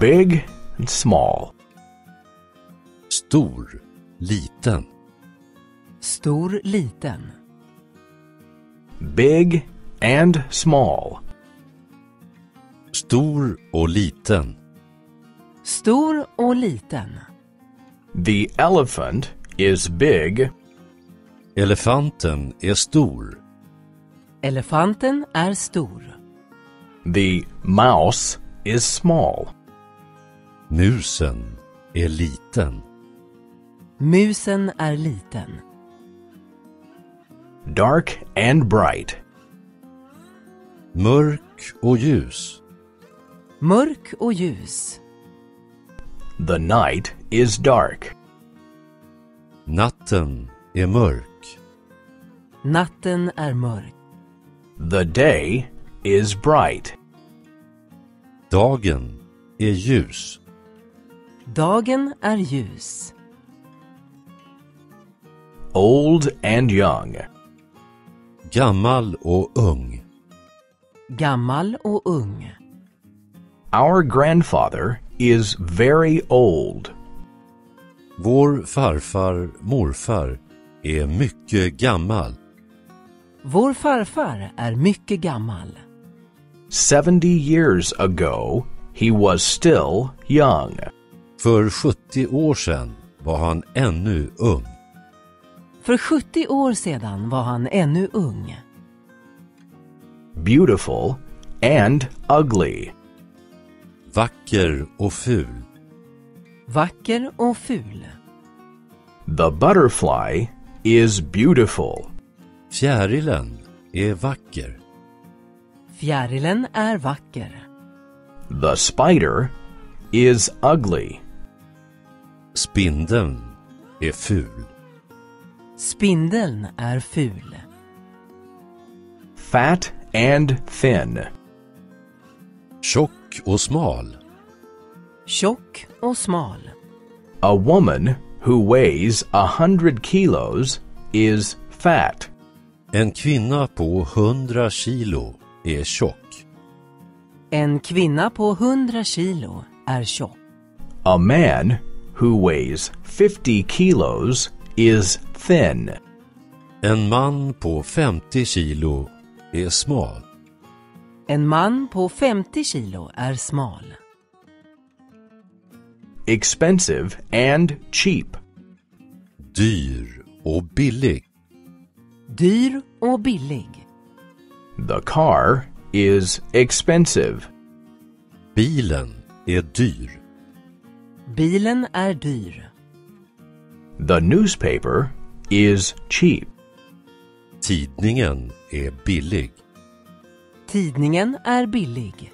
big and small. Stor, liten. Stor, liten. Big and small. Stor och liten. Stor och liten. The elephant is big. Elefanten är stor. Elefanten är stor. The mouse is small. Musen är liten. Musen är liten. Dark and bright. Mörk och ljus. Mörk och ljus. The night is dark. Natten är mörk. Natten är mörk. The day is bright. Dagen är ljus. Dagen är ljus. Old and young. Gammal och ung. Gammal och ung. Our grandfather is very old. Vår farfar, morfar är mycket gammal. Vår farfar är mycket gammal. 70 years ago, he was still young. För 70 år sedan var han ännu ung. För 70 år sedan var han ännu ung. Beautiful and ugly. Vacker och ful. Vacker och ful. The butterfly is beautiful. Fjärilen är vacker. Fjärilen är vacker. The spider is ugly. Spindeln är ful. Spindeln är ful. Fat and thin. Tjock och smal. Tjock och smal. A woman who weighs 100 kilos is fat. En kvinna på 100 kilo är tjock. En kvinna på 100 kilo är tjock. A man who weighs 50 kilos is thin. En man på 50 kilo är smal. En man på 50 kilo är smal. Expensive and cheap. Dyr och billig. Dyr och billig. The car is expensive. Bilen är dyr. Bilen är dyr. The newspaper is cheap. Tidningen är billig. Tidningen är billig.